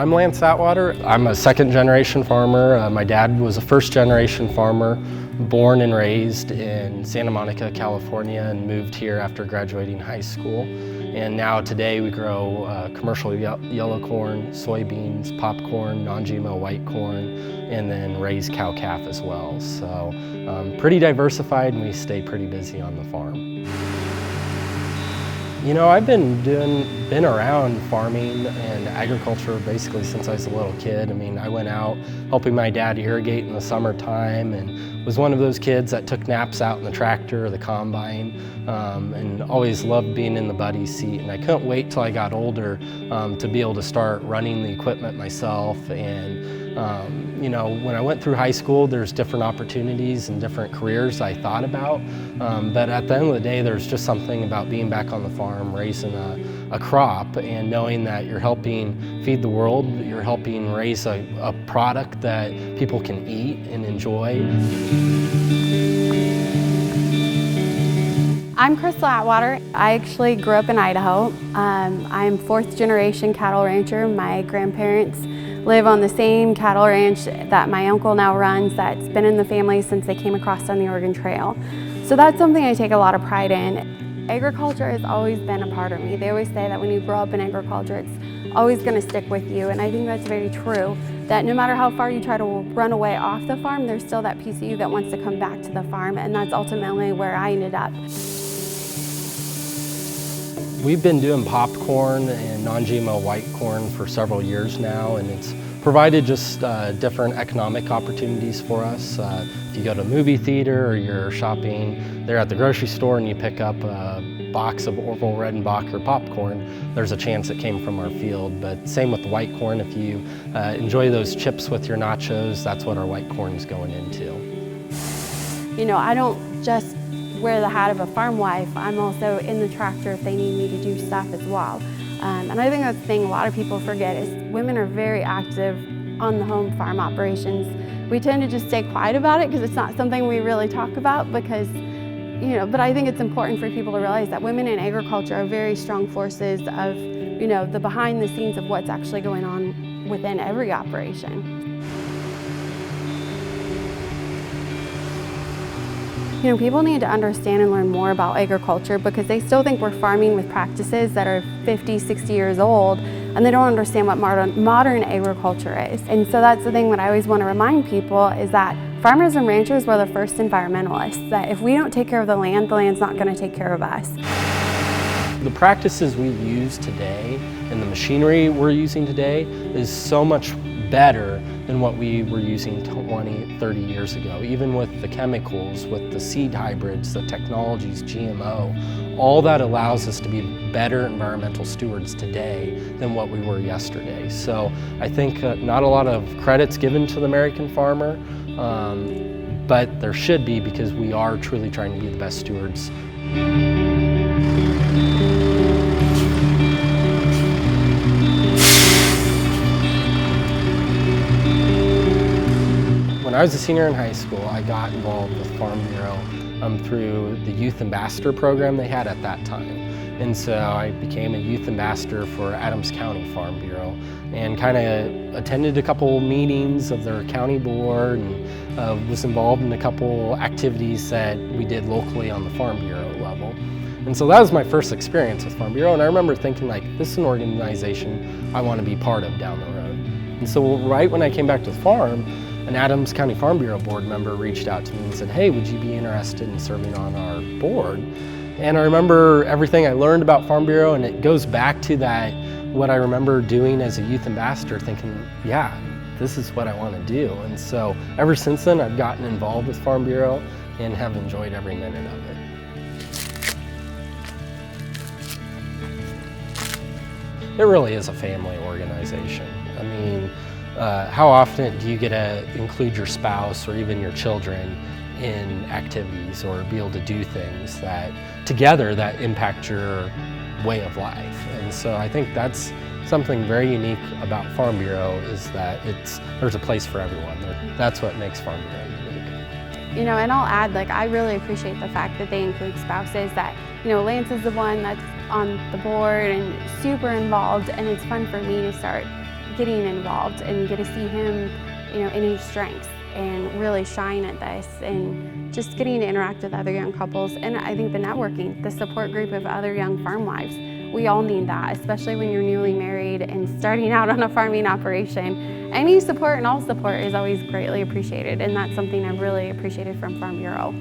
I'm Lance Atwater. I'm a second-generation farmer. My dad was a first-generation farmer, born and raised in Santa Monica, California, and moved here after graduating high school. And now today we grow commercial yellow corn, soybeans, popcorn, non-GMO white corn, and then raise cow-calf as well. So pretty diversified, and we stay pretty busy on the farm. You know, I've been around farming and agriculture basically since I was a little kid. I mean, I went out helping my dad irrigate in the summertime and was one of those kids that took naps out in the tractor or the combine, and always loved being in the buddy seat. And I couldn't wait till I got older to be able to start running the equipment myself. And you know, when I went through high school, there's different opportunities and different careers I thought about, but at the end of the day, there's just something about being back on the farm, raising a crop, and knowing that you're helping feed the world, you're helping raise a product that people can eat and enjoy. I'm Krystal Atwater. I actually grew up in Idaho. I'm fourth-generation cattle rancher. My grandparents live on the same cattle ranch that my uncle now runs, that's been in the family since they came across on the Oregon Trail. So that's something I take a lot of pride in. Agriculture has always been a part of me. They always say that when you grow up in agriculture, it's always going to stick with you, and I think that's very true. That no matter how far you try to run away off the farm, there's still that piece of you that wants to come back to the farm, and that's ultimately where I ended up. We've been doing popcorn and non-GMO white corn for several years now, and it's provided just different economic opportunities for us. If you go to a movie theater or you're shopping there at the grocery store and you pick up a box of Orville Redenbacher popcorn, there's a chance it came from our field. But same with the white corn. If you enjoy those chips with your nachos, that's what our white corn is going into. You know, I don't just wear the hat of a farm wife. I'm also in the tractor if they need me to do stuff as well. And I think that's the thing a lot of people forget is women are very active on the home farm operations. We tend to just stay quiet about it because it's not something we really talk about because, you know, but I think it's important for people to realize that women in agriculture are very strong forces of, you know, the behind the scenes of what's actually going on within every operation. You know, people need to understand and learn more about agriculture because they still think we're farming with practices that are 50, 60 years old, and they don't understand what modern agriculture is. And so that's the thing that I always want to remind people is that farmers and ranchers were the first environmentalists, that if we don't take care of the land's not going to take care of us. The practices we use today and the machinery we're using today is so much better than what we were using 20, 30 years ago. Even with the chemicals, with the seed hybrids, the technologies, GMO, all that allows us to be better environmental stewards today than what we were yesterday. So I think not a lot of credit's given to the American farmer, but there should be because we are truly trying to be the best stewards. When I was a senior in high school, I got involved with Farm Bureau through the Youth Ambassador program they had at that time. And so I became a Youth Ambassador for Adams County Farm Bureau and kind of attended a couple meetings of their county board and was involved in a couple activities that we did locally on the Farm Bureau level. And so that was my first experience with Farm Bureau, and I remember thinking, like, this is an organization I want to be part of down the road. And so right when I came back to the farm, an Adams County Farm Bureau board member reached out to me and said, hey, would you be interested in serving on our board? And I remember everything I learned about Farm Bureau, and it goes back to that, what I remember doing as a youth ambassador, thinking, yeah, this is what I want to do. And so ever since then, I've gotten involved with Farm Bureau and have enjoyed every minute of it. It really is a family organization. I mean, how often do you get to include your spouse or even your children in activities or be able to do things that together that impact your way of life? And so I think that's something very unique about Farm Bureau is that there's a place for everyone. That's what makes Farm Bureau unique. You know, and I'll add, like, I really appreciate the fact that they include spouses, that, you know, Lance is the one that's on the board and super involved, and it's fun for me to start getting involved and get to see him, in his strengths and really shine at this, and just getting to interact with other young couples. And I think the networking, the support group of other young farm wives, we all need that, especially when you're newly married and starting out on a farming operation. Any support and all support is always greatly appreciated, and that's something I've really appreciated from Farm Bureau.